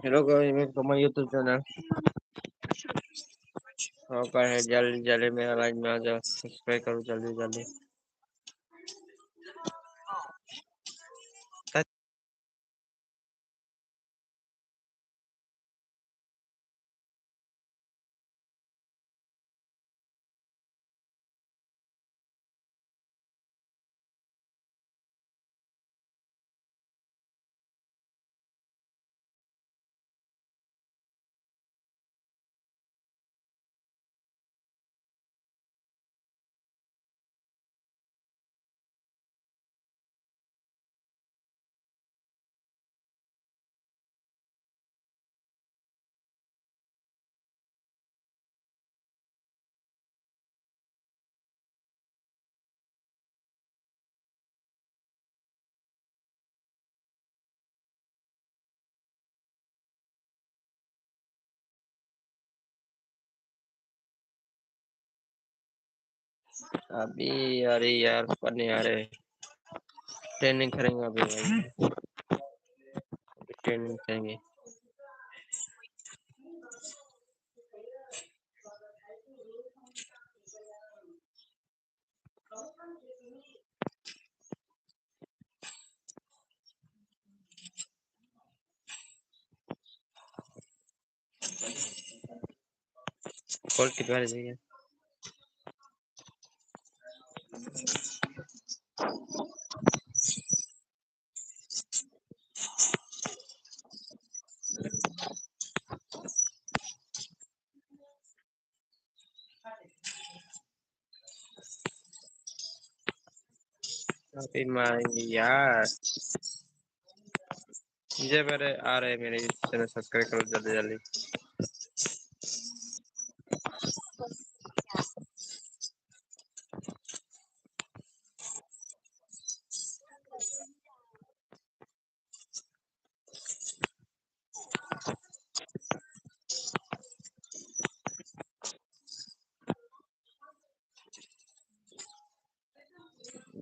Hello guys, welcome to my YouTube channel. हाँ पर है, जल्दी जल्दी मेरा लाइव में आ जाओ, सब्सक्राइब करो जल्दी जल्दी। अभी अरे यार पढ़ने आ रहे, ट्रेनिंग करेंगे अभी भाई, ट्रेनिंग करेंगे। कॉल कितने बजे है? अभी मारेंगे यार। मुझे मेरे आ रहे, मेरे चैनल सब्सक्राइब करो जल्दी जल्दी।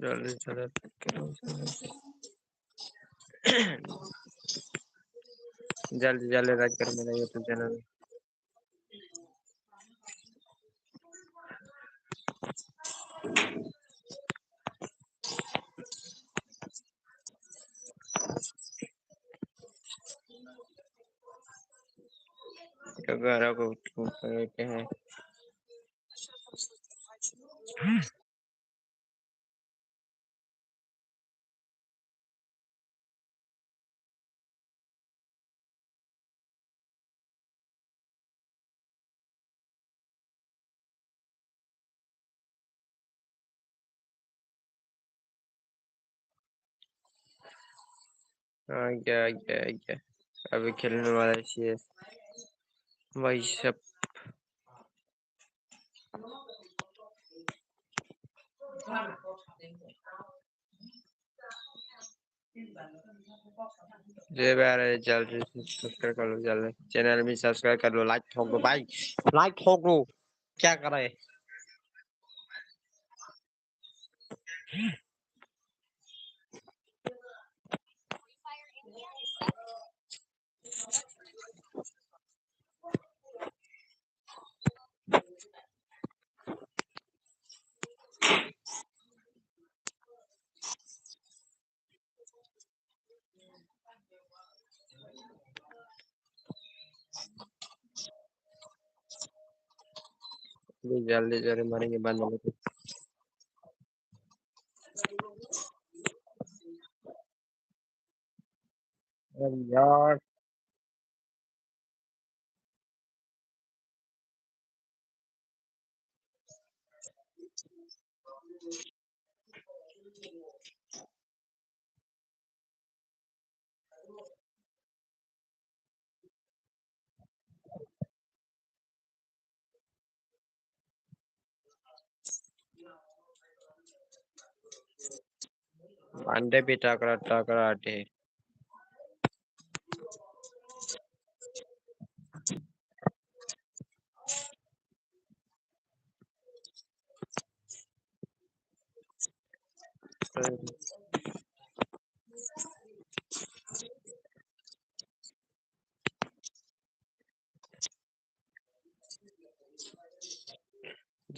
जल्दी जल्दी करो, जल्दी जल्दी लाइक करो मेरा यूट्यूब चैनल। घरों को कहते हैं। हाँ क्या क्या क्या, अभी खेलने वाला है भाई सब। जे बार जल्दी सब्सक्राइब कर लो, जल्दी चैनल भी सब्सक्राइब कर लो, लाइक ठोक दो भाई, लाइक ठोक दो। क्या करे? जल्दी जल्दी मरेंगे बंद हो गए। अरे यार अंडे भी टकरा टकरा आटे।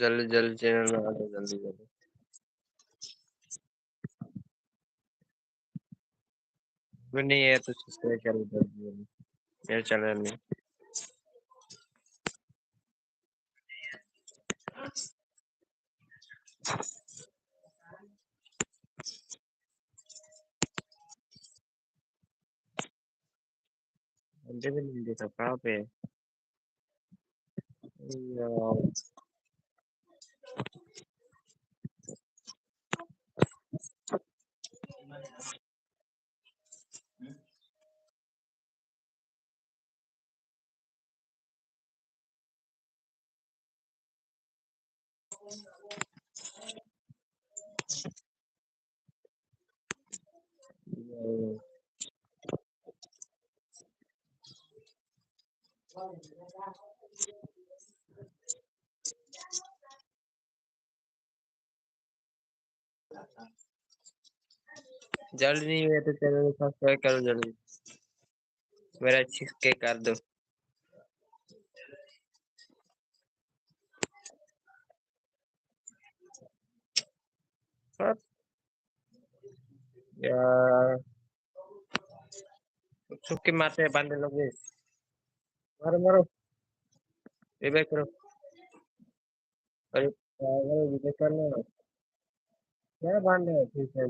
जल्दी जल्दी चैनल में आ जाओ, जल्दी जल्दी। कोई नहीं है तो सब्सक्राइब करो जल्दी जल्दी मेरे चैनल में। घंटे भी नहीं देखा कहाँ पे है? यार, जल्दी नहीं है तो चैनल को सब्सक्राइब करो जल्दी, मेरा 6K कर दो। यार छुपके मारते हैं बांधे लोग, मारो मारो, रिवाइव करो। अरे पागल, रिवाइव करना क्या बांधे है ठीक है।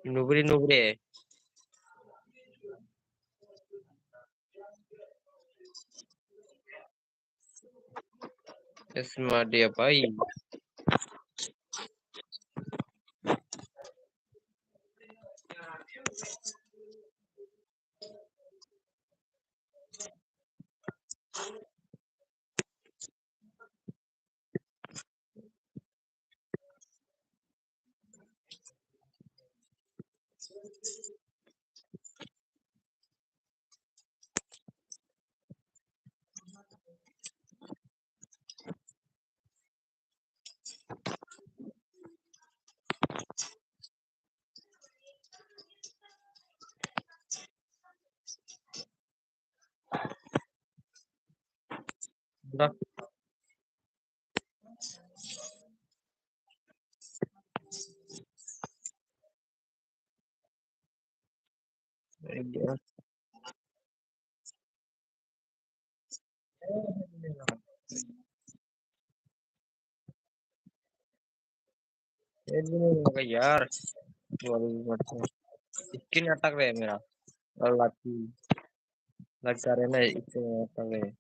नुबरी नुबरे है। स्मार्ट है भाई। यार स्किन अटक रहे मेरा, और लगता रहे ना इससे अटक रहे।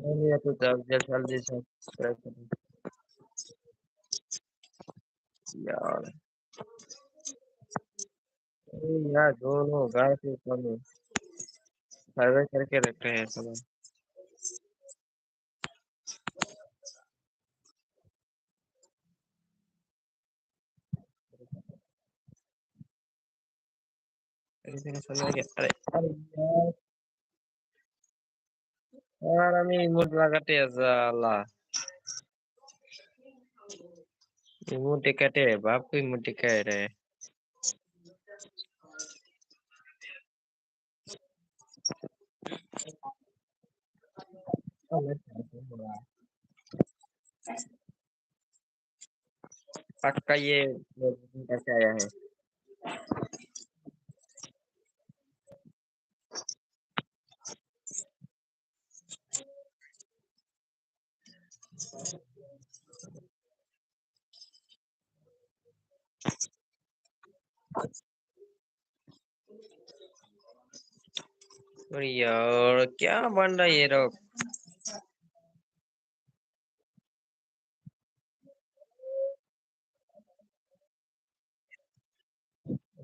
नहीं तो जल्दी जल्दी सब्सक्राइब करो यार। अरे यार दोनों गाय के ऊपर सर्वे करके रखे हैं सब। अरे समझ गया। अरे अरे यार আমি ইমোট লাগাতে আল্লাহ ইমোট কাটে বাপ को इमोट कह रहे पक्का ये कैसे आया है। और यार क्या बन रहा है ये लोग।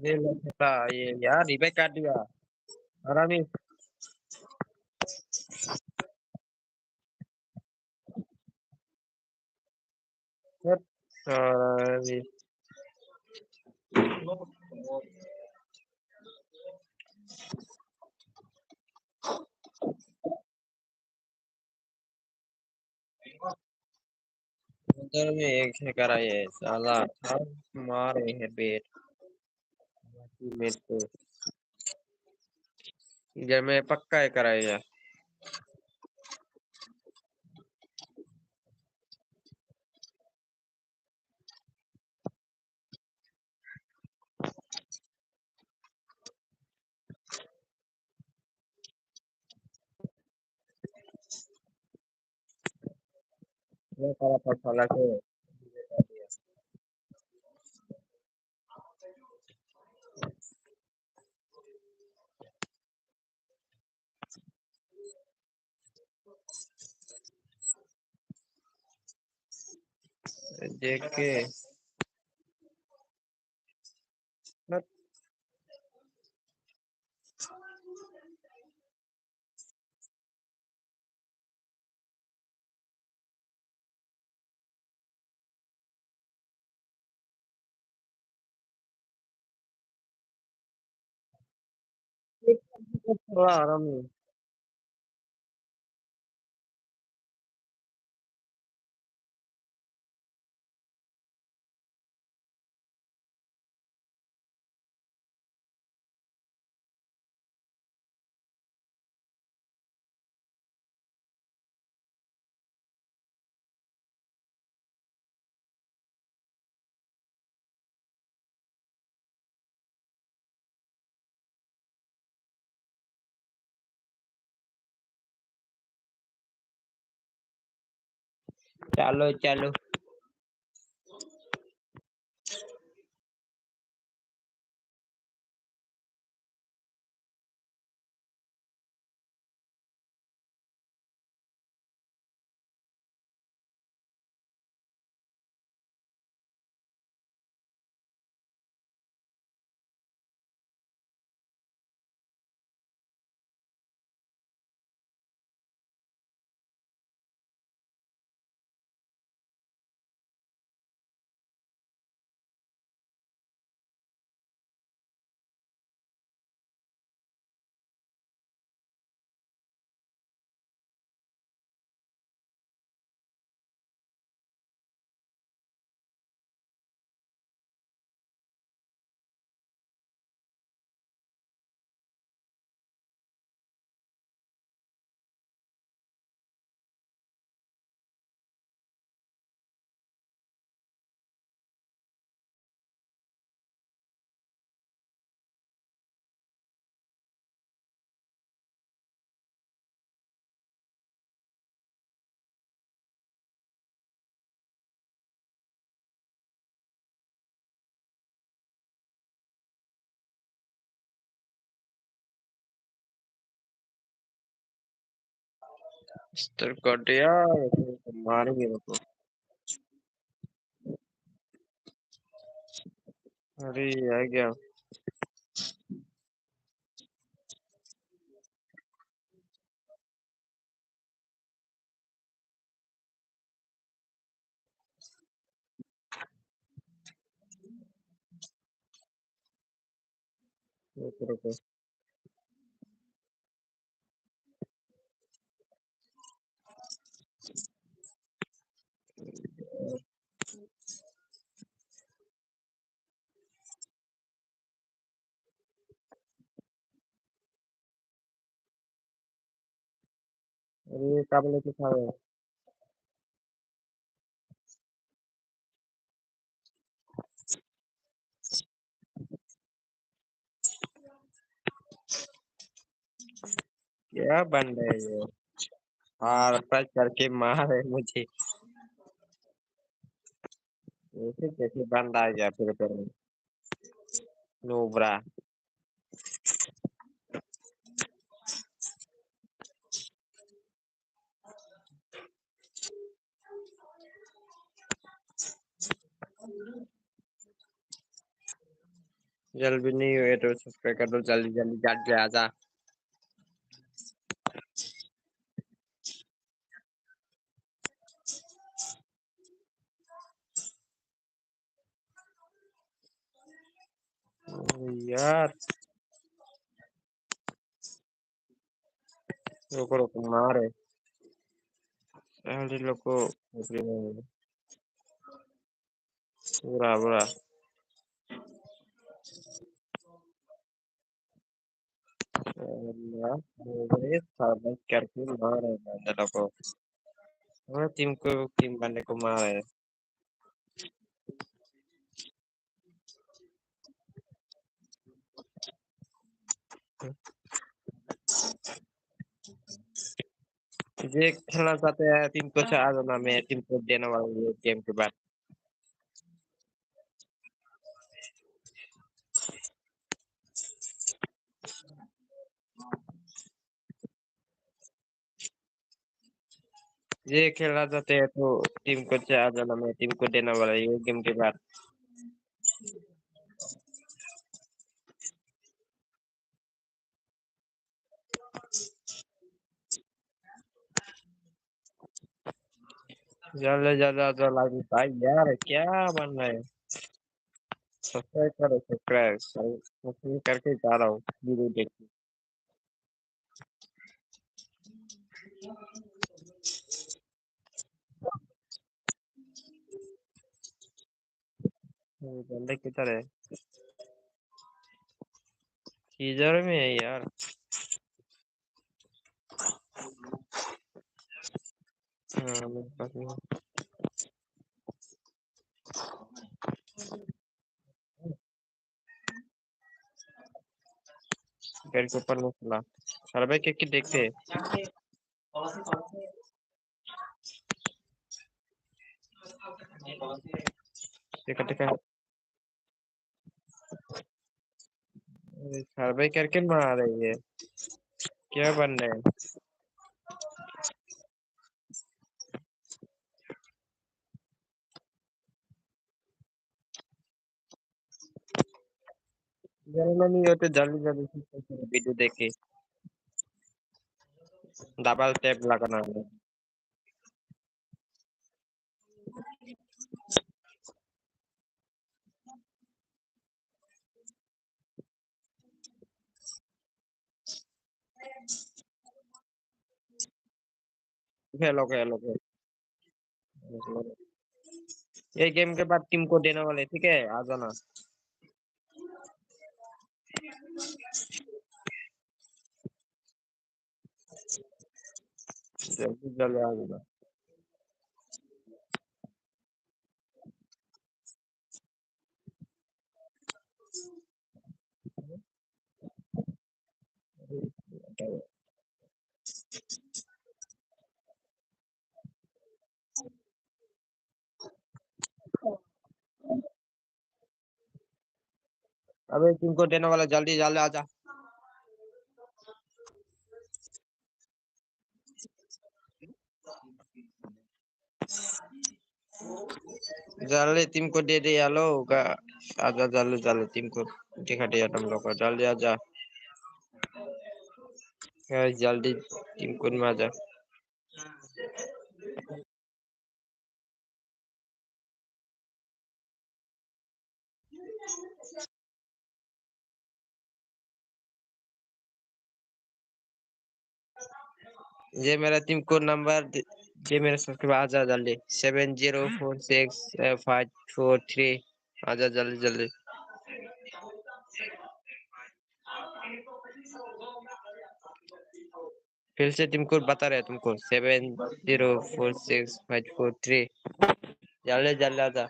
ये लोग था ये यार रिबे काट दिया हरामी। हरामी। इधर में एक है करा ये साला था मारे है बेट मेरे को इधर में पक्का है करा ये ये करा था साला को देख के मत थोड़ा आराम नहीं चलो चलो स्तर कट यार मारेंगे मेरे को अरे आ गया रुको रुको अरे कब लेके खाए क्या बन रहा है ये हार पर करके मारे मुझे ऐसे कैसे बंद आ गया फिर पर नोबरा जल्दी नहीं हुए तो सब्सक्राइब कर दो जल्दी जल्दी जट जा आजा यार रुको रुको मारे सारे लोग को पूरा पूरा मुझे सब करके मारे चलो को टीम बनने को मारे ये खेलना चाहते हैं टीम को चार जाना मैं टीम को देने वाला हूँ गेम के बाद ये खेलना चाहते हैं तो टीम को चार जाना मैं टीम को देने वाला हूँ गेम के बाद जल्दी जल्दी तो लाइक भाई यार क्या बन रहा है सब्सक्राइब करो सब्सक्राइब करके जा रहा हूँ वीडियो देख बंदे किधर है किधर में है यार हाँ मेरे पास नहीं घर के ऊपर में खुला सर भाई क्या देखते हैं देखा देखा सर भाई करके मार रही है क्या बन रहा है जर्मनी हो तो जल्दी जल्दी वीडियो देख के डबल टैप लगाना है खेलो खेलो खेलो ये गेम के बाद टीम को देने वाले ठीक है आ जाना जल्दी जल्दी आ जाना अबे टीम को देने वाला जल्दी जल्दी आ जा जल्दी टीम को दे दे हेलो आजा जल्दी जल्दी टीम को दिखा दिया तुम लोग को जल्दी आजा जल्दी टीम को में आजा ये मेरा टीम को नंबर ये मेरे सबके पास आजा जल्दी 7046 543 आजा जल्दी जल्दी फिर से टीम कोड बता रहे तुमको 7046 543 जल्दी जल्दी आजा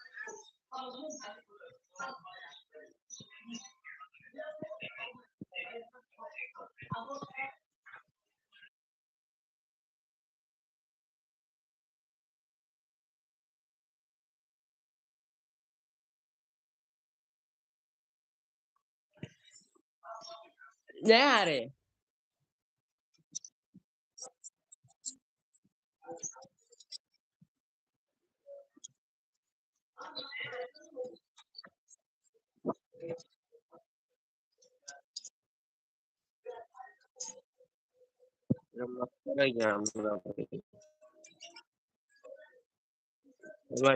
नहीं आ रहे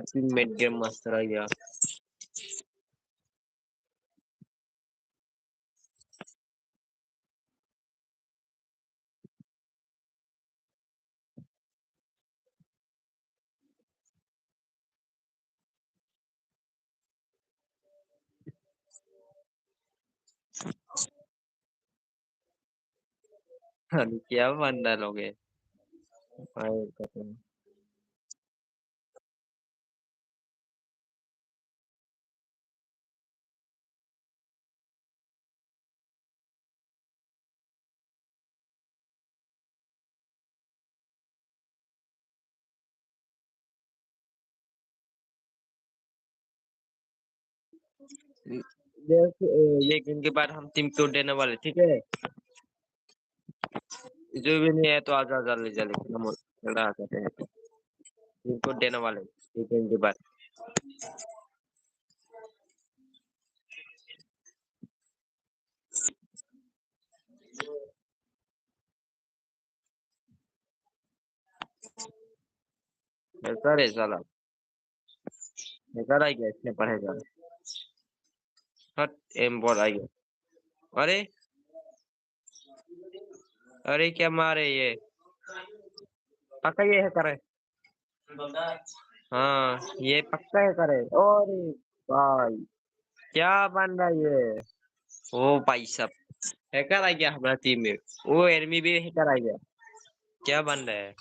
टीममेट गेम मास्टर आ गया अरे क्या बंदा लोग है भाई कसम। ये गेम के बाद हम टीम को देने वाले ठीक है। जो भी नहीं है तो आजा जल्दी जल्दी हम चला आते हैं टीम को देने वाले ये गेम के बाद। ऐसा रे साला बेकार आ गया इसने पढ़ेगा। हट एम बॉल आ गया। अरे अरे क्या मारे ये पक्का ये है करे। हाँ ये पक्का है करे। अरे भाई क्या बन रहा है ये। ओ भाई साहब हैकर आ गया हमारा टीम में। वो एनिमी भी हैकर आ गया। क्या बन रहा है।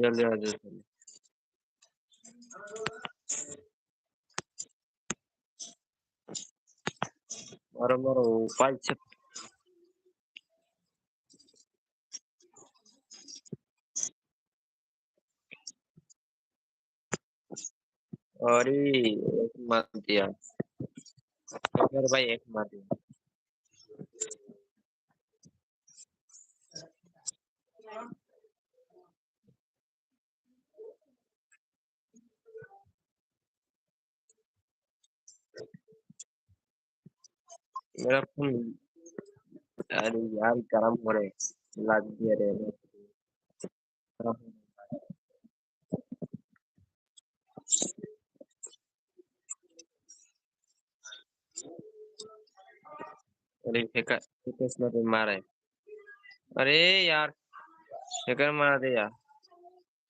जल्दी आ जाओ। मारो मारो भाई साहब। अरे एक मार दिया। हैकर भाई एक मार दिया। मेरा फोन। अरे यार गरम हो रहे लग दिया रे। अरे हैकर किसने तो मारा है। अरे यार हैकर मार दिया।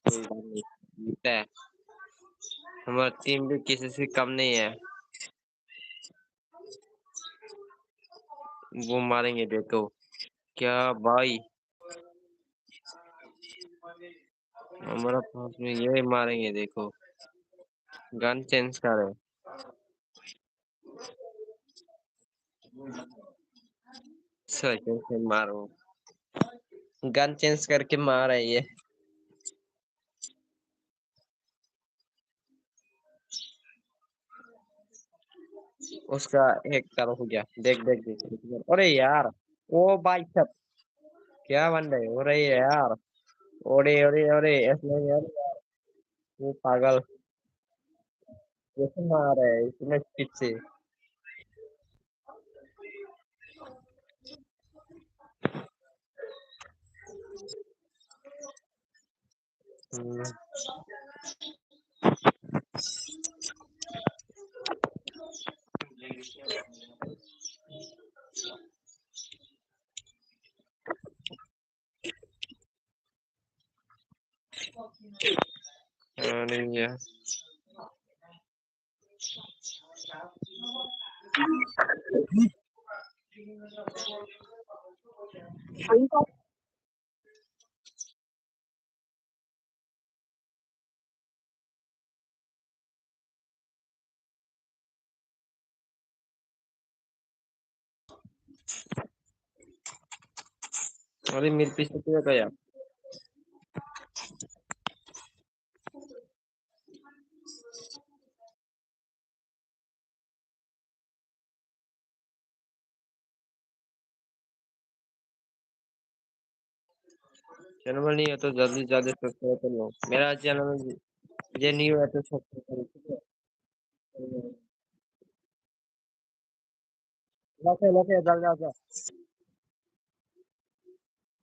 कोई बात नहीं जीता है। हमारा टीम भी किसी से कम नहीं है। वो मारेंगे देखो। क्या भाई हमारा पास में ये मारेंगे देखो। गन चेंज करे। सर कैसे मारो। गन चेंज करके मार है ये। उसका एक करो हो गया। देख देख देख। अरे यार ओ भाई साहब क्या बन रहे हो रही है यार। ओरे ओरे ओरे ऐसे यार। वो पागल कैसे मार रहा है इतने स्पीड से। हम्म, अरे यार अरे मेरे पीछे क्यों गया। चैनल नहीं है तो जल्दी जल्दी सब्सक्राइब कर लो मेरा चैनल। ये न्यू है तो सब्सक्राइब करो। लगे लगे जल्दी आ जा।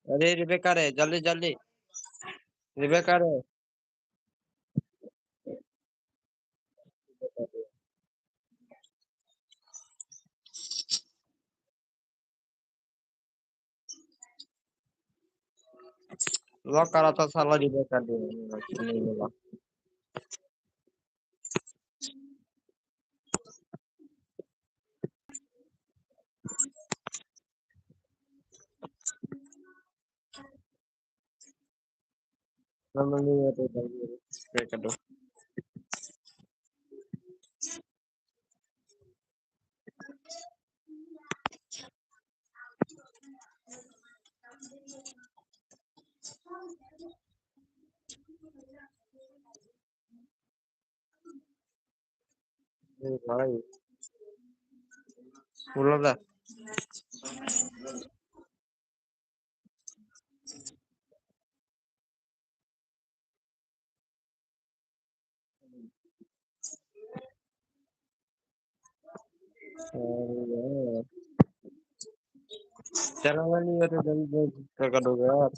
अरे रिबेका रे जल्दी जल्दी। रिबेका रे लॉक करा था साला रिजेक्ट कर दिया नहीं मिला नंबर नहीं है तो क्या कर दो भाई बोलो दा चैनल नहीं है तो जल्दी क्या कर दोगे यार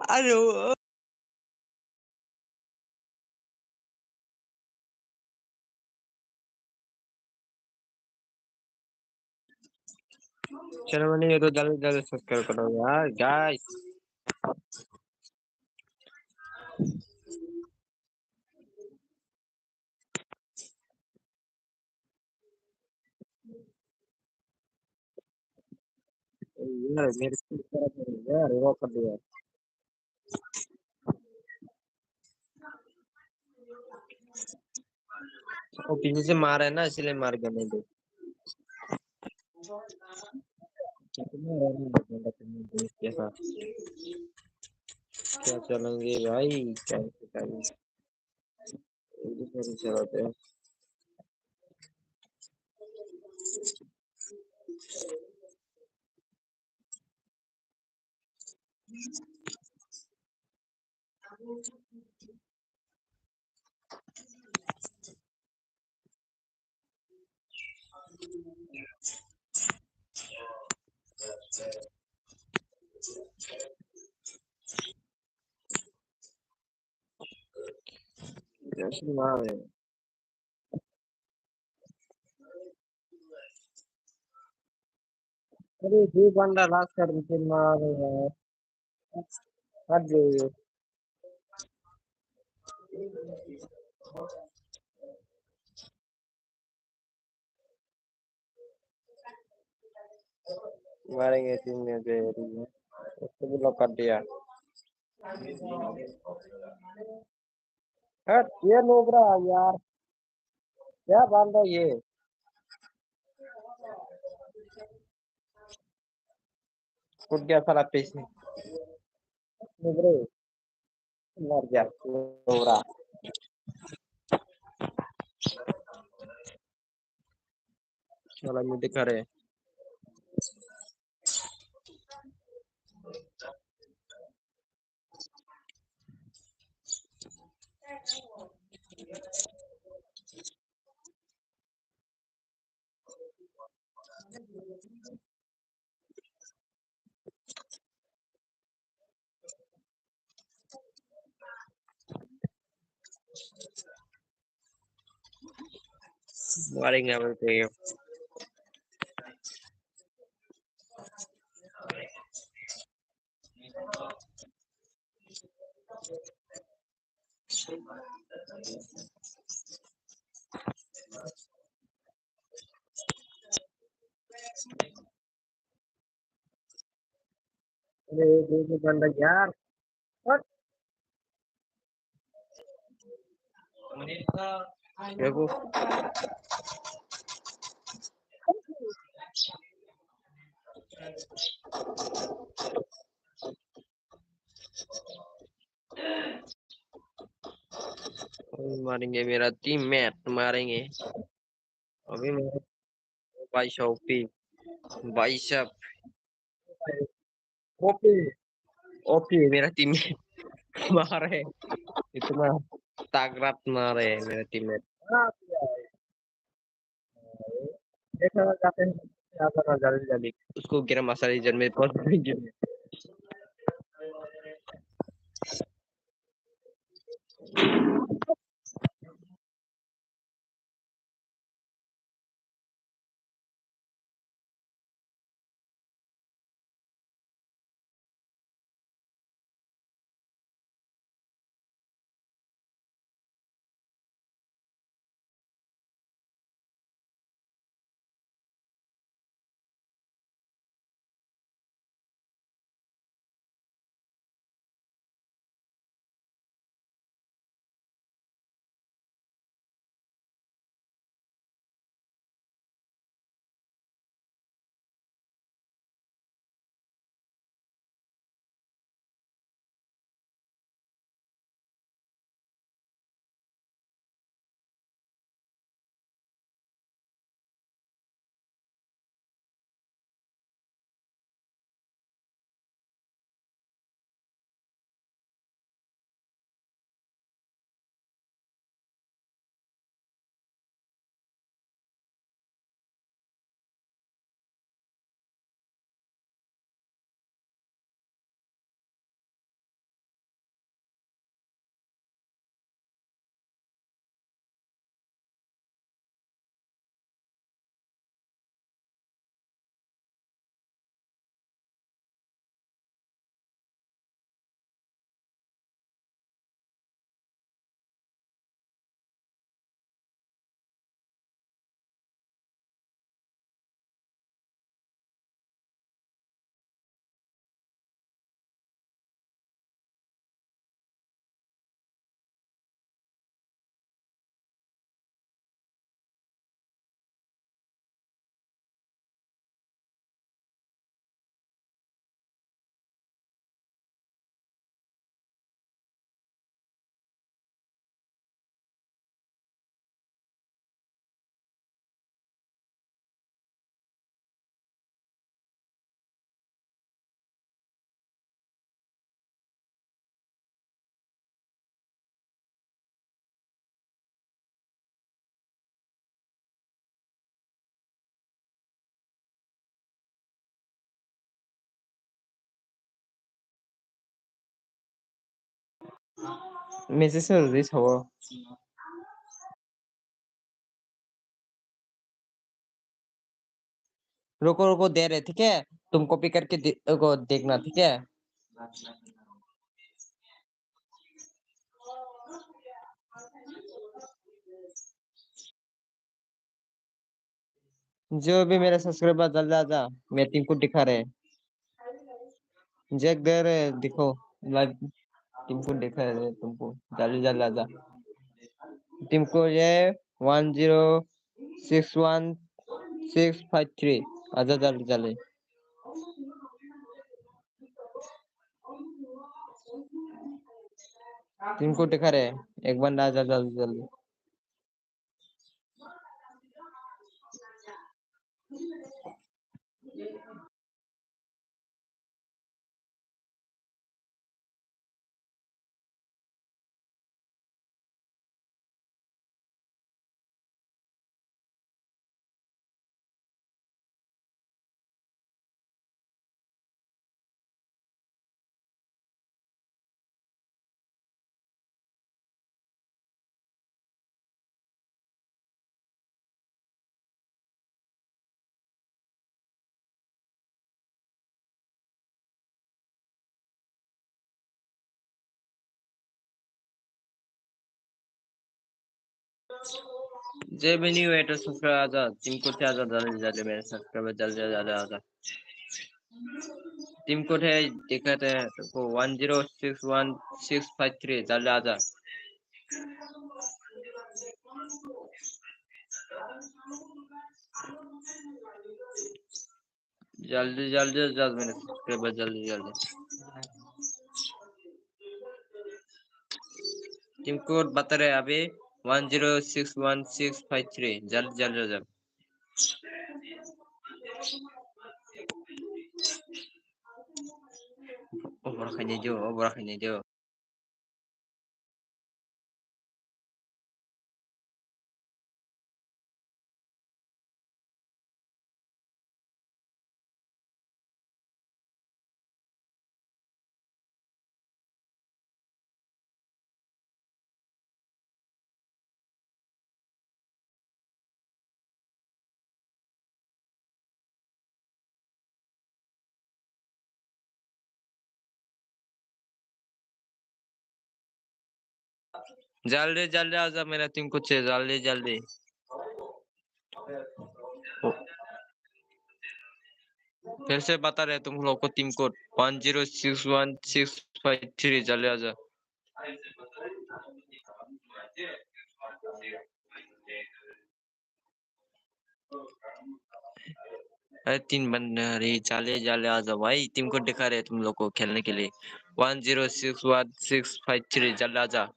अरे चैनल नहीं है तो जल्दी जल्दी सब्सक्राइब करो यार गाइस यार मेरे को यार वो कर दिया वो पीछे से मारा है ना इसलिए मार गया नहीं तो कैसा क्या चलेंगे भाई क्या चलाते हैं जैसे मार है अरे दो बंदा लास्ट कर फिर मार यार हट गए मारेंगे टीम में गए उसको भी लॉक कर दिया हट ये लोग रहा यार क्या बांधा ये कूद गया साला पीछे निगरे मर गया लोगरा साला मुझे करे मारेंगे बोलते हैं अरे दो बंदा यार हट देखो मारेंगे मेरा टीम मैट मारेंगे अभी मेरे भाई शौपी भाई साहब ओपी ओपी मेरा टीम मारे इतना ताकत मारे मेरा टीम में देखा जाते हैं जल्दी जल्दी उसको गरम मसाले जल में पहुंच मैसेज से रिलीज हो। रुको रुको दे रहे, ठीक है। तुम कॉपी करके को देखना, ठीक है। जो भी मेरे सब्सक्राइबर जल्दी आ जा, मैं तुमको दिखा रहे। जैक दे रहे, दिखो लाइव। तुमको दिखा रहे, तुमको जल्दी जल्दी आ जा। तुमको ये 1061653 आजा जल्दी जल्दी। तुमको दिखा रहे, एक बंदा आजा जल्दी जल्दी। जे भी न्यू है तो सब्सक्राइब आजा, तुमको क्या आजा जल्दी जल्दी मेरे सब्सक्राइबर जल्दी जल्दी आजा। तुमको है दिक्कत है तो 1061653 जल्दी आजा। जल्दी जल्दी जल्दी मेरे सब्सक्राइबर जल्दी जल्दी। तुमको बता रहे अभी 1061653 जल्दी जल्दी जल्दी। ओबराखैनि जो। जल्दी जल्दी आजा मेरा तुमको चाहिए, जल्दी जल्दी। फिर से बता रहे तुम लोग को टीम कोड 1061653 जल्दी आजा। अरे 3 बंदे, अरे जाले जाले आजा भाई, टीम कोड दिखा रहे तुम लोग को खेलने के लिए 1061653 जल्दी आजा।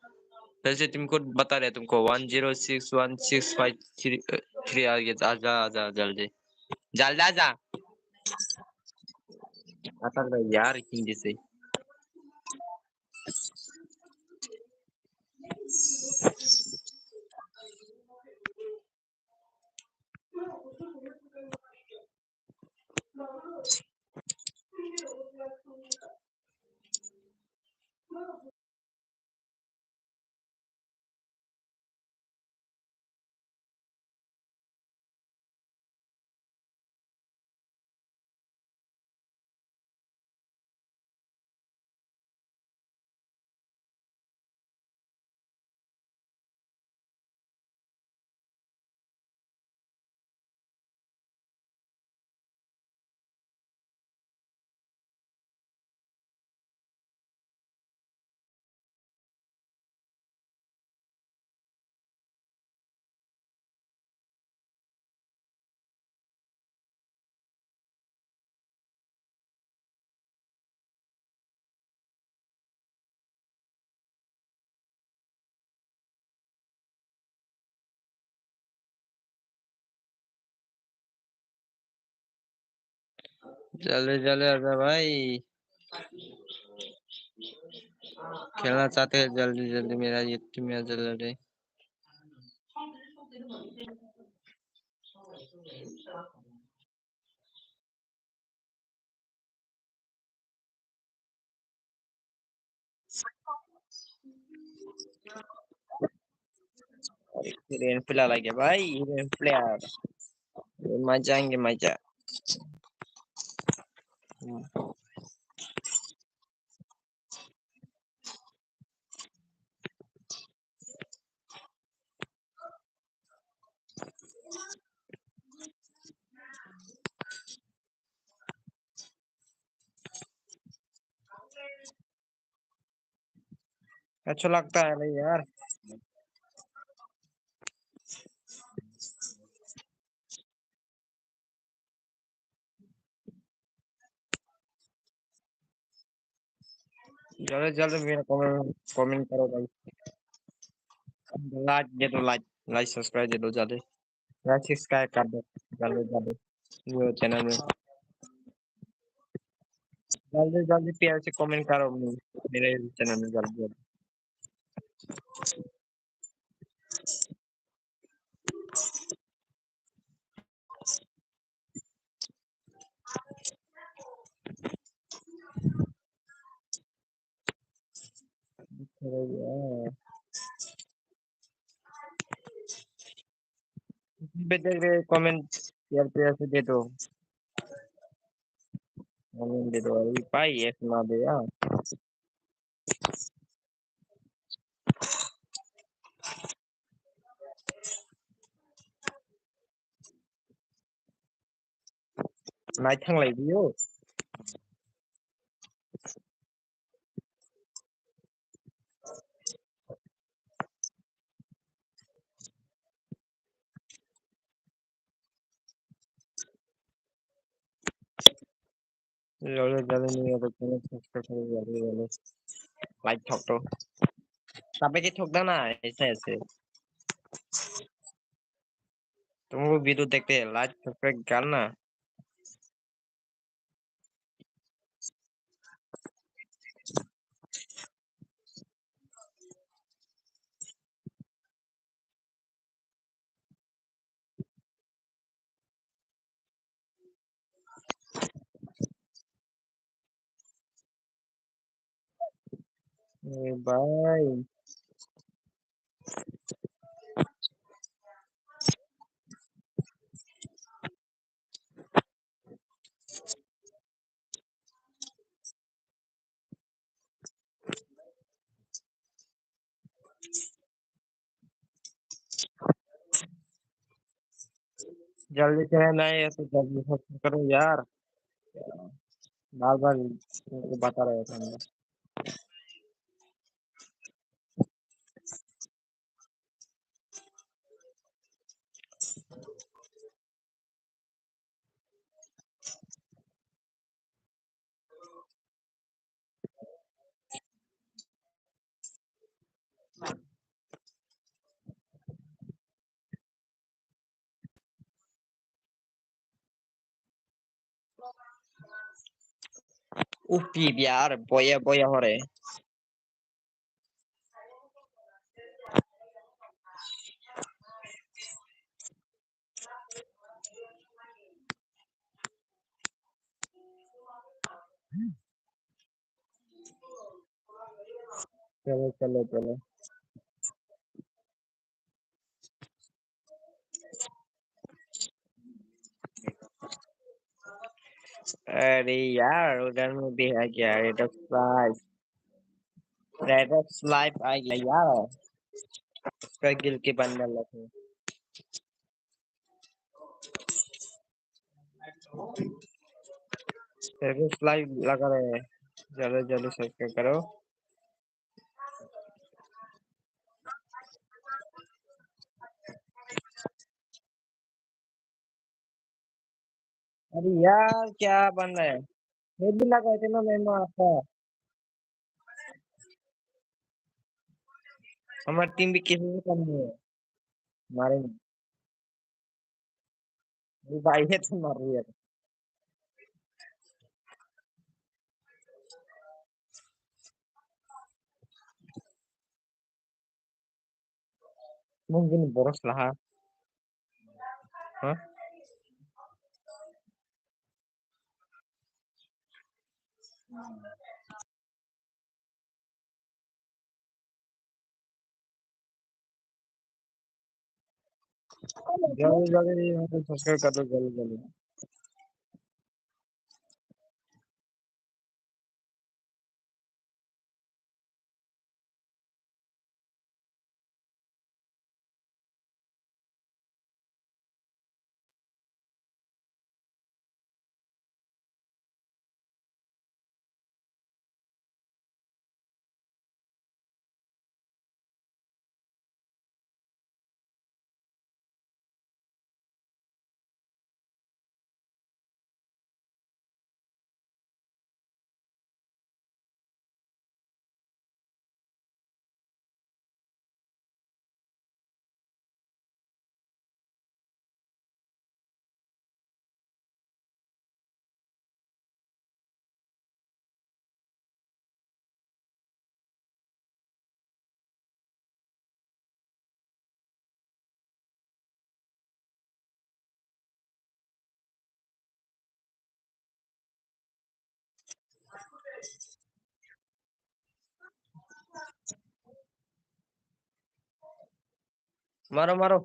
फिर से टीम कोड बता रहे तुमको 1061653 आगे आजा आजा जल्दी जल्दी आजा। आता रहा यार हिंदी से। जल्दी जल्दी आजा भाई, खेलना चाहते हैं जल्दी जल्दी मेरा ये टीम में जल्दी। Heroin pula lagi, भाई heroin player. मजा आएंगे मजा. अच्छा लगता है भाई यार. जल्दी जल्दी मेरा कमेंट कमेंट करो भाई. लाइक दे दो लाइक. लाइक सब्सक्राइब दे दो जल्दी. लाइक सब्सक्राइब कर दो जल्दी जल्दी. वो चैनल में जल्दी जल्दी प्यार से कमेंट करो मेरे चैनल में जल्दी जल्दी. अरे यार पे देख रहे कमेंट यार प्यार से दे दो. कमेंट दे दो अरे भाई ये सुना दे यार. नाइट थांलाय बियो. जल्दी जल्दी नहीं है तो चैनल सब्सक्राइब करो जल्दी जल्दी. लाइक ठोक दो. तबे के ठोक देना ऐसे ऐसे. तुम वो वीडियो देखते हैं लाइक सब्सक्राइब करना. ए भाई जल्दी से ना ये तो जल्दी सब्सक्राइब करो यार. बार बार तुमको बता रहे थे हम. उफी यार बोया बोया हो रहे. चलो चलो चलो. अरे यार उधर में भी है क्या रेडक्स लाइफ आ गया यार. उसका गिल के बंडल रखे. रेडक्स लाइफ लगा रहे हैं. जल्दी जल्दी सब्सक्राइब करो. अरे यार क्या बन रहा है. ये भी लगा थे ना मैं आपका. हमारी टीम भी किसी से कम नहीं है. हमारे भाई है तो मार रही है. mungkin boros lah. Hah? जल्दी जल्दी सब्सक्राइब कर दो जल्दी जल्दी। मारो मारो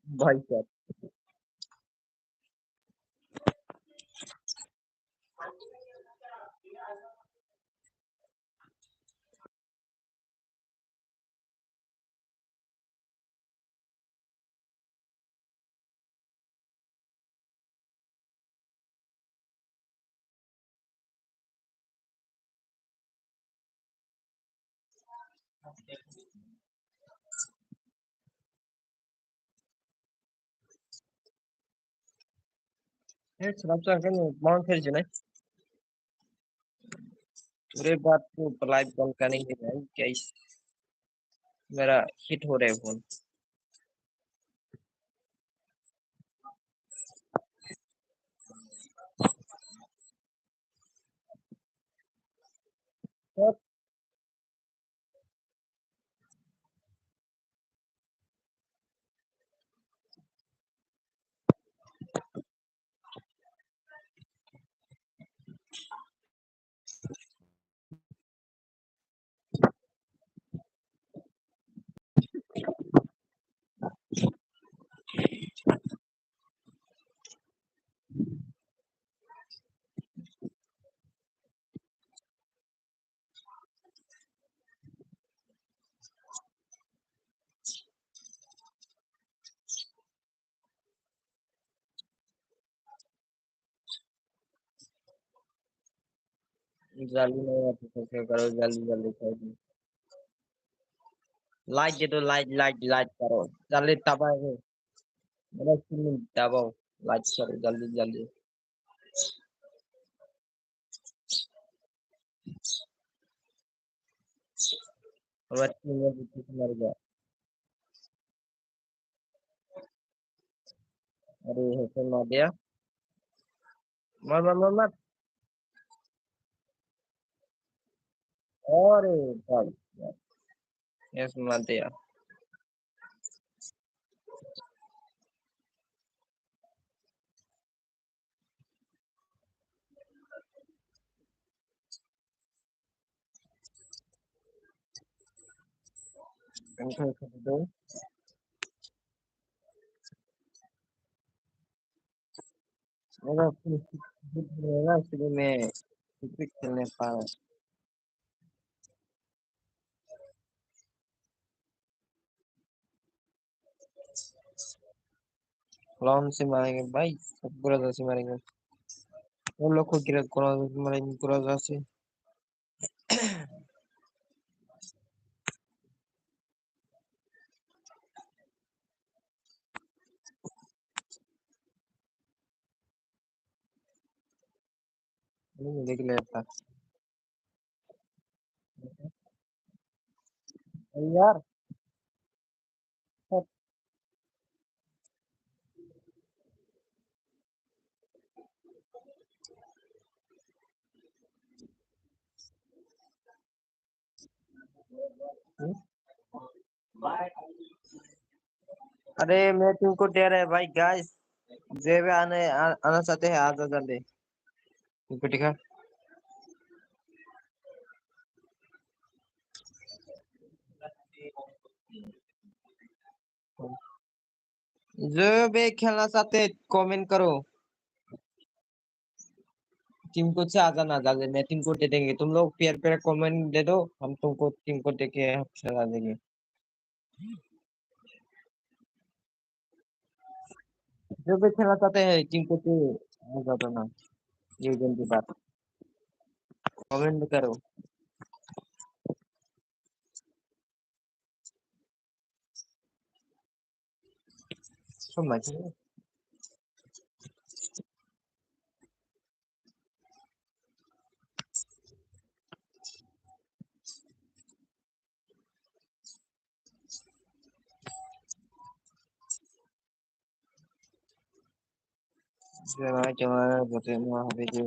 भाई साहब। सुरक्षा के माउंट खेल नहीं। पूरे बात को लाइव कॉल करेंगे भाई क्या मेरा हिट हो रहा है फोन। जल्दी नहीं आती सब्सक्राइब करो जल्दी जल्दी करो। लाइक दे दो लाइक लाइक लाइक करो जल्दी दबाओ। मेरा स्क्रीन दबाओ लाइक करो जल्दी जल्दी। हमारे टीम में भी किसी मर गया। अरे हेडफोन मार दिया। मर मर मर मर। अरे भाई यस मार दिया। इनको कर दो। मेरा मेरा इसलिए मैं क्रिकेट खेलने पा रहा। कौन से मारेंगे भाई सब बुरा से मारेंगे। वो लोग को गिरा कौन से मारेंगे बुरा से। नहीं देख लेता यार। अरे मैं तुमको दे रहा है भाई गाइस। जेब आना चाहते हैं आ जाओ जल्दी। तुमको दिखा। जो भी खेलना चाहते कमेंट करो। टीम कोड से आ जाना जल्दी, मैं टीम कोड दे देंगे, तुम लोग पेयर पेयर कमेंट दे दो, हम तुमको टीम कोड दे के हम चला देंगे। जो भी खेलना चाहते हैं टीम कोड से आ जाना, ये जल्दी बात कमेंट करो। समझ गए? जमा जमा बोलते हैं वहाँ पे जो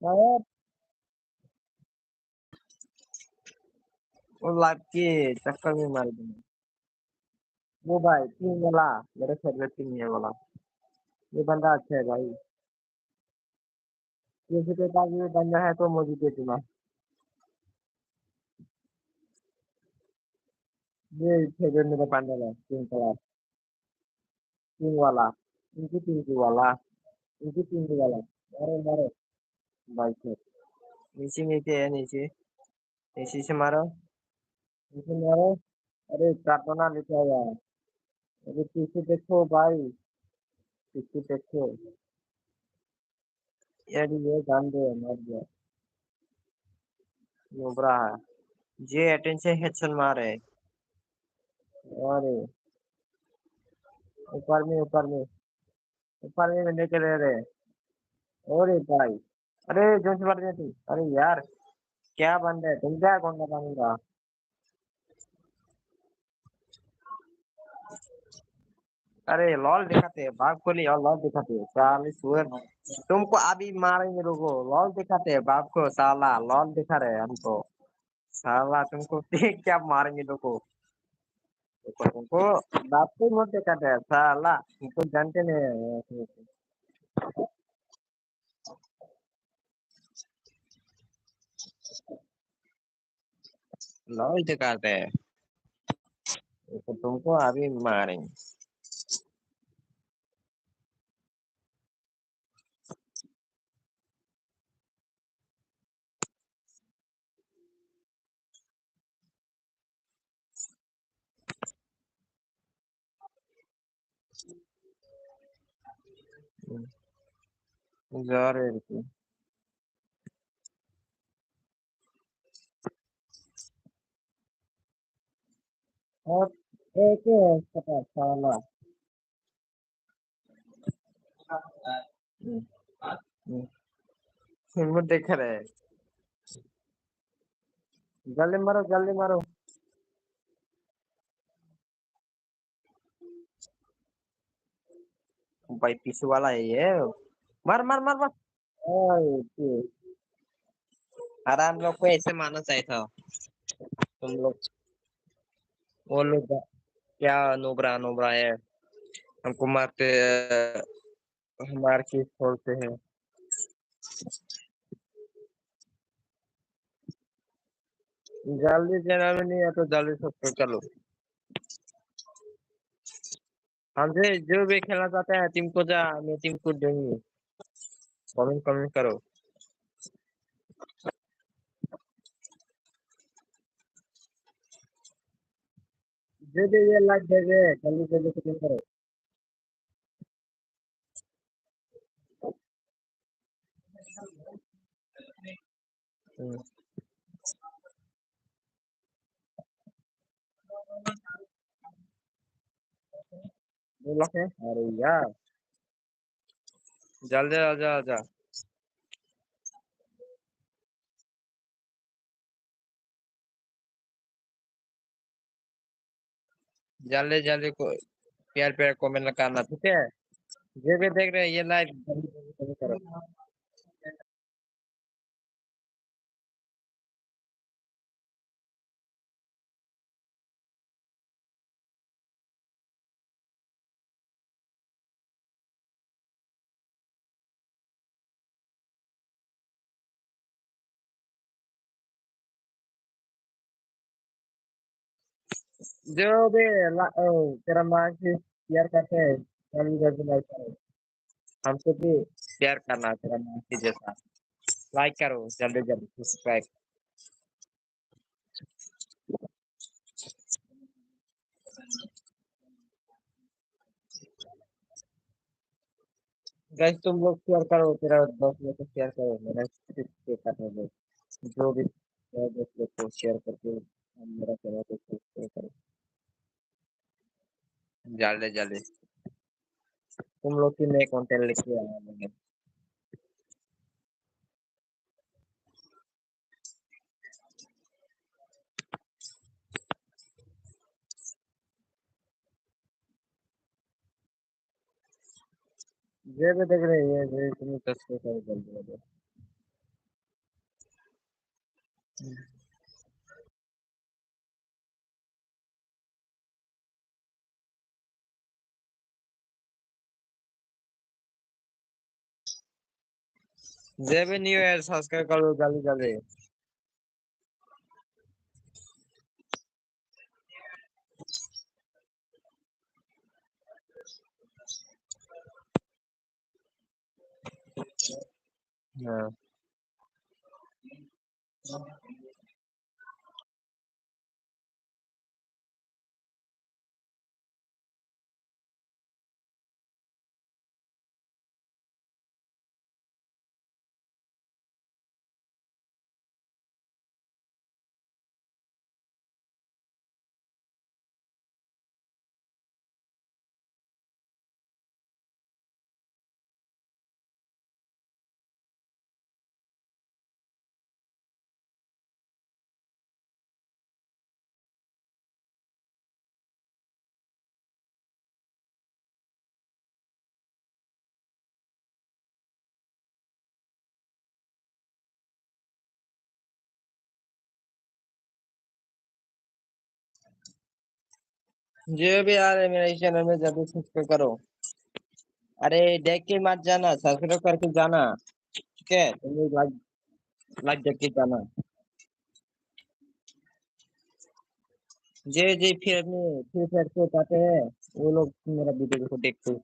अरे, वो लाइव के चक्कर में मार दूंगा। वो भाई टीम वाला, मेरे फेवरेट टीम ये वाला, ये बंदा अच्छा है भाई। किसी के पास ये बंदा है तो मुझे दे दूंगा। ये फेवरेट मेरा बंदा है टीम वाला, टीम वाला, इनकी टीम की वाला, इनकी टीम की वाला। मारो मारो भाई से, नीचे नीचे है नीचे, नीचे से मारो, नीचे मारो। अरे कार्टोना लेके आया है। अरे पीछे देखो भाई, पीछे देखो। यार ये जान दे मर गया, नुबरा है। ये अटेंशन हेडशन मारे। अरे ऊपर में लेके रह रहे। अरे भाई, अरे जोश बढ़ गया तू, अरे यार क्या बंद है तुम, क्या कौन सा बंदा। अरे लॉल दिखाते हैं बाप को नहीं, और लॉल दिखाते हैं साले सुअर। तुमको अभी मारेंगे, रुको लॉल दिखाते हैं बाप को, साला लॉल दिखा रहे हैं हमको। साला तुमको देख क्या मारेंगे, रुको तुमको बाप को मत दिखाते हैं साला, तुमको जानते नहीं हैं। लॉल दिखाते हैं, तो तुमको अभी मारेंगे। जा रहे हैं। और एक ही है इसके पास साला। हम्म, हम्म, वो देख रहे हैं। जल्दी मारो जल्दी मारो। भाई पीछे वाला है ये, मार मार मार मार। ओए, आराम लोग को ऐसे मारना चाहिए था। तुम लोग, वो लोग क्या नोबरा नोबरा है, हमको मारते मार के छोड़ते हैं। जल्दी चैनल में नहीं है तो जल्दी सबको चलो। हमसे जो भी खेलना चाहते हैं टीम को जा, मैं टीम को देंगे। कमेंट कमेंट करो। जो भी ये लाइक भेजे जल्दी जल्दी कमेंट करो। हम्म, बोला है अरे यार, जल्दी आजा आजा, जल्दी जल्दी को प्यार प्यार कमेंट करना, ठीक है। जो भी देख रहे हैं ये लाइव जल्दी जल्दी कमेंट करो। जो भी तेरा मैसेज शेयर करते हैं जल्दी जल्दी लाइक करो। हमको भी शेयर करना है तेरा मैसेज जैसा। लाइक करो जल्दी जल्दी सब्सक्राइब। गाइस तुम लोग शेयर करो तेरा दोस्त लोग को शेयर करो मेरा शेयर करने दो। जो भी तेरा दोस्त लोग को शेयर करके मेरा चैनल को सब्सक्राइब करो जल्दी जल्दी। तुम लोग की नए कंटेंट लेके आया मैं। ये भी देख रहे हैं ये तुम सब्सक्राइब करो जल्दी जल्दी। जे भी न्यू है सब्सक्राइब करो जल्दी जल्दी। हाँ जो भी आ रहे हैं मेरे चैनल में जल्दी सब्सक्राइब करो। अरे देख के मत जाना सब्सक्राइब करके जाना ठीक है तुम लोग लाइक लाइक देख के जाना। जे जे फिर अपने फिर फिर से पाते हैं वो लोग मेरा वीडियो को देखते।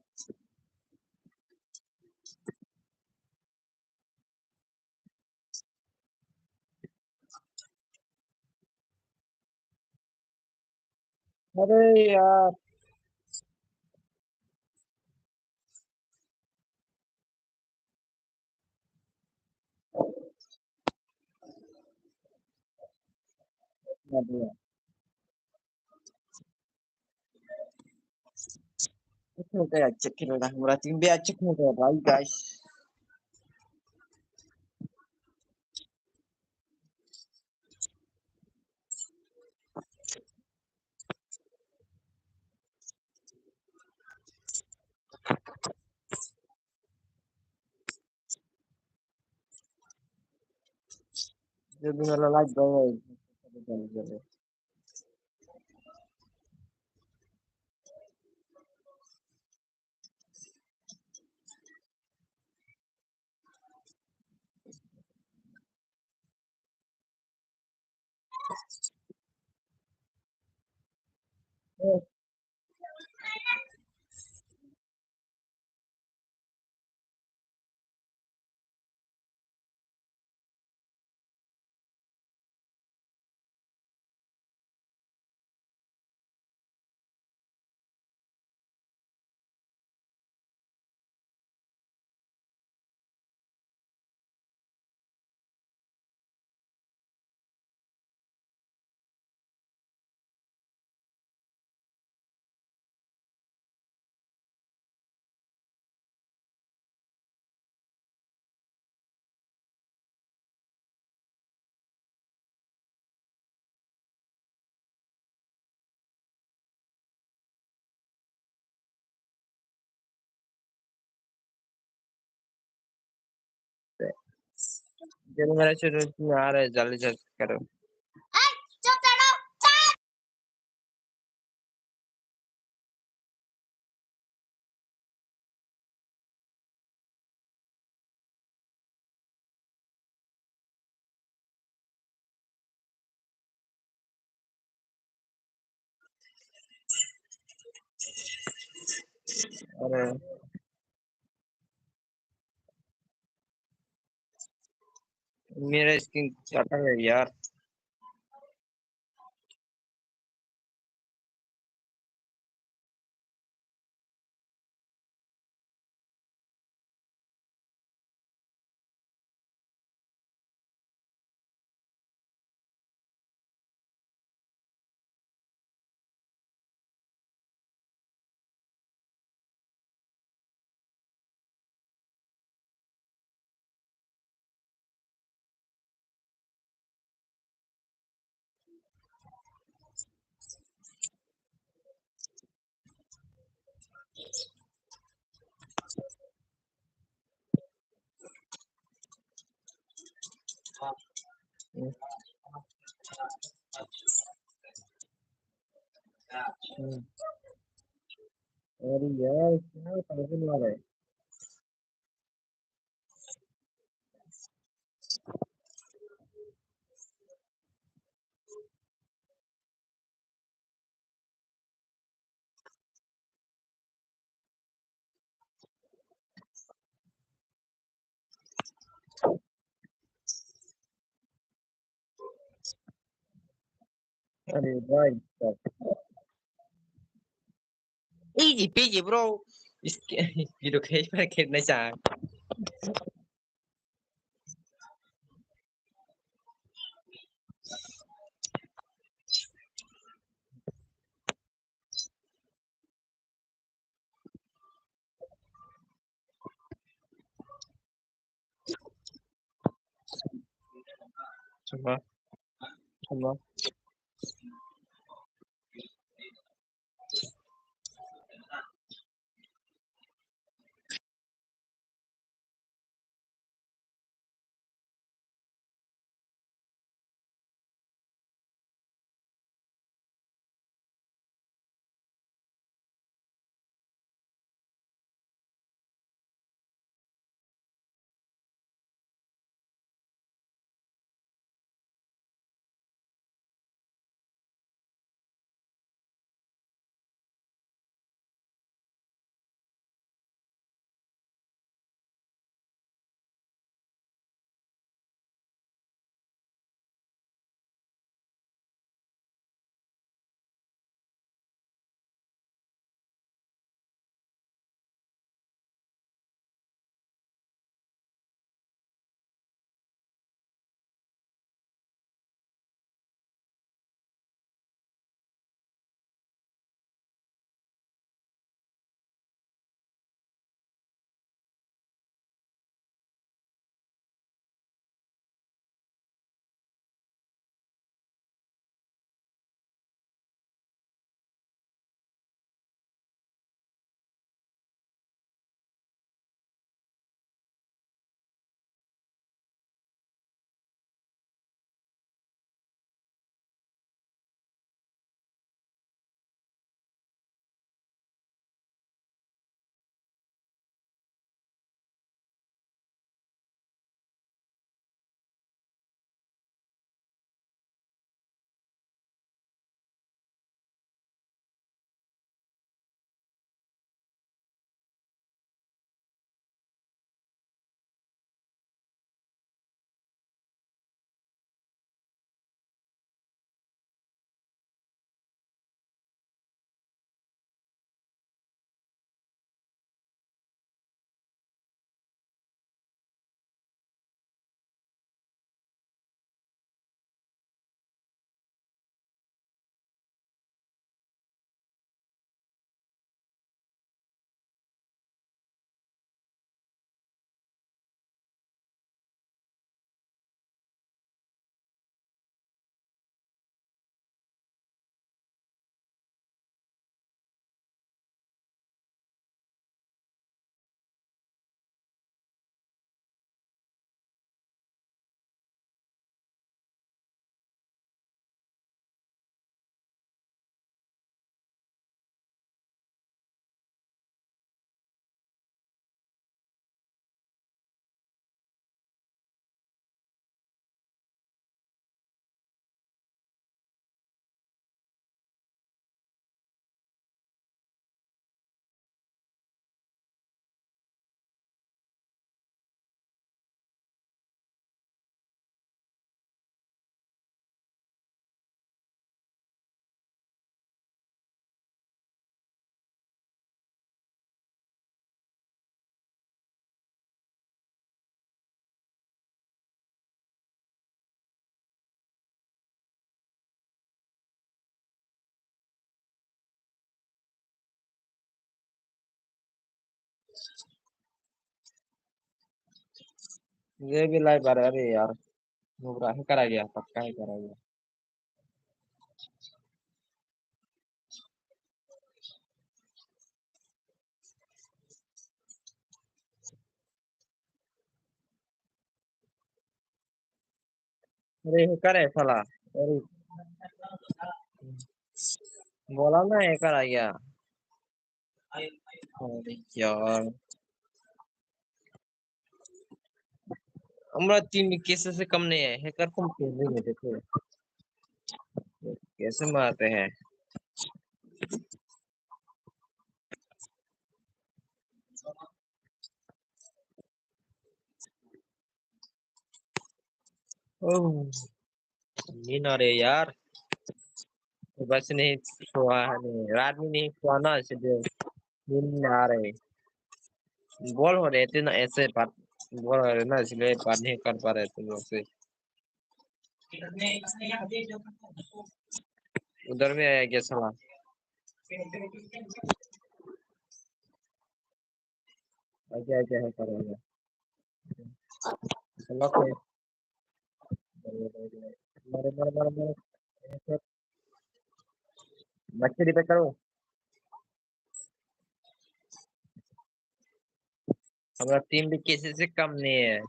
अरे यार मत दिया। कुछ होता है अच्छा खेल रहा हमारा टीम भी अच्छा खेल रहा है भाई गाइस। जो भी मेरा लाइक दो जल्दी जल्दी। जो मेरा चैनल में आ रहा है जल्दी जल्दी करो। अरे मेरा स्किन कटा है यार। हम्म, हम्म। अरे यार क्या पैसे मारा है। अरे भाई साहब। Easy PG bro. इसके ये तो कहीं पर खेलना चाह। सुबह सुबह ये भी लाइव आ रहा है। अरे यार घूम रहा है, करा गया, पक्का ही करा गया। अरे हैकर है साला। अरे बोला ना हैकर आ गया। अरे यार हमारा टीम कैसे से कम नहीं है, हैकर को कैसे नहीं देते, कैसे मारते हैं। ओह नींद आ रही है यार। बस नहीं सोआ है, नहीं रात में नहीं सोआ ना, इसलिए नींद नहीं आ रही। बोल हो रहे थे ना ऐसे बात, बोल हो रहे ना, इसलिए बात नहीं कर पा रहे थे लोग से। उधर में आया क्या साला। क्या क्या है करेंगे साला कोई। मारे मारे मारे मारे, मच्छी पे करो। हमारा टीम भी किसी से कम नहीं है,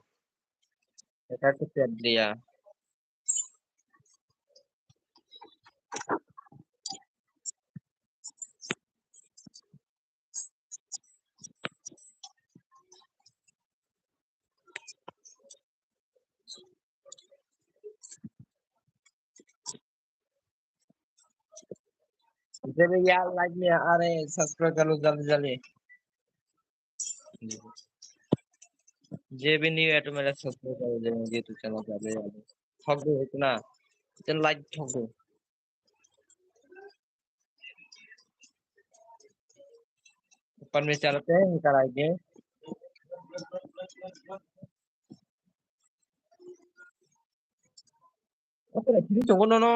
ऐसा कुछ कर दिया। जब यार लाइव में आ रहे हैं, सब्सक्राइब करो जल्दी जल्दी। जे भी नहीं है तो मेरा सब्सक्राइब कर देंगे तो चलो जल्दी जल्दी। ठग दो इतना, चल लाइक ठग दो। ऊपर में चलते हैं कराएंगे। ओके ठीक है, no no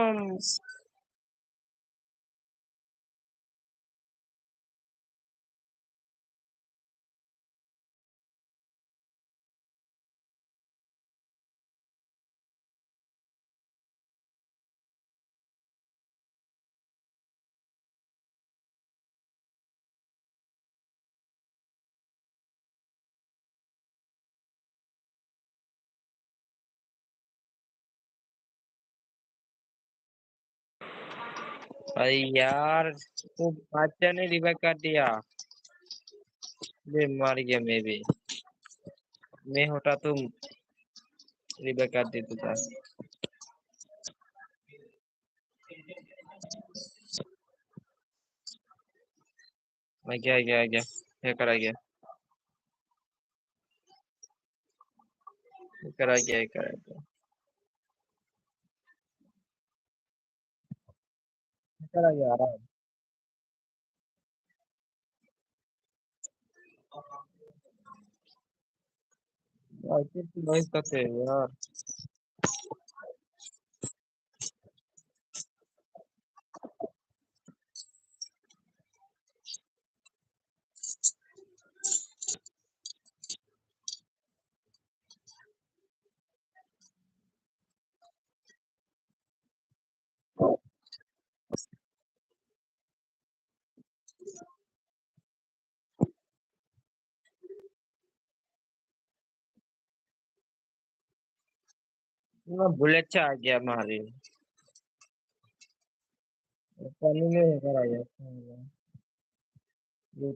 अरे यार तो बादशाह ने रिवाइव कर दिया। ये मार गया, मैं होता तो रिवाइव कर देता था। मैं गया गया गया, ये करा गया, ये करा गया, ये करा गया, ये करा गया आराम। यार कितनी नॉइस करते हैं यार। ना बुलेट आ गया मारे, पानी में ये करा गया। ये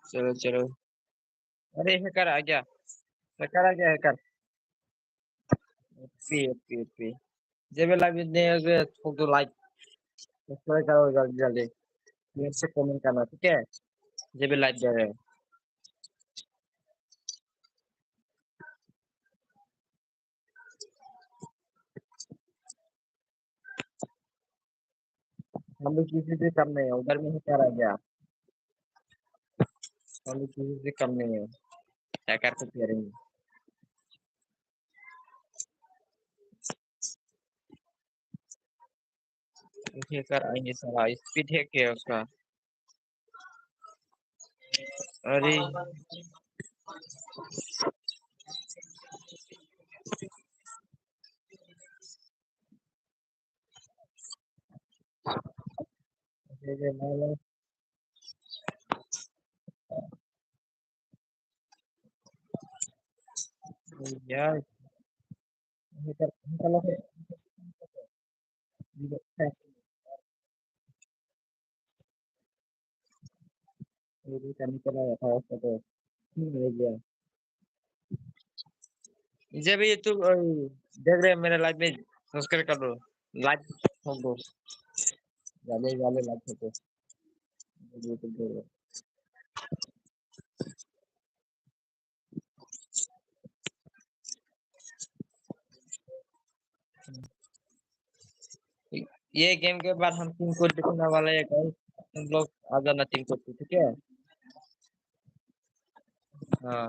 चलो चलो। अरे हैकर आ गया, हैकर आ गया, हैकर। पी पी पी जब लाइव ने अगर तो लाइक सब्सक्राइब करो जल्दी जल्दी, मेरे से कमेंट करना ठीक है, जब लाइव दे रहे हैं। हम लोग किसी से कम नहीं है, उधर में हैकर आ गया। हम लोग किसी से कम नहीं है, हैकर को करेंगे। हैकर आएंगे साला स्पीड है क्या उसका। अरे ये मारो यार। हैकर निकलो है। ये भी करने चला गया था उसका तो रह गया। जब ये तू देख रहे मेरे लाइव में सब्सक्राइब कर दो। लाइव ठोक दो। वाले वाले लाइव ठोको। यूट्यूब पे। ये गेम के बाद हम टीम को दिखाने वाले हैं गाइस। तुम लोग आ जाना टीम को ठीक है। हाँ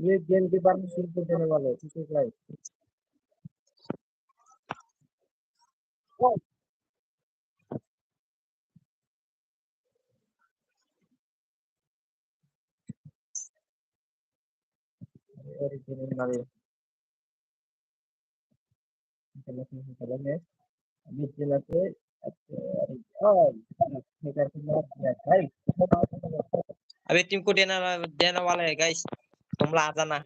ये गेम के बाद हम टीम को देने वाले हैं ठीक है गाइस। और देने वाले चलेंगे अभी जिला से। और हैकर को मार दिया गाइस। अभी टीम को देने वाले हैं गाइस। तुम लोग आ जाना।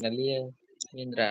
चलिए इंद्रा।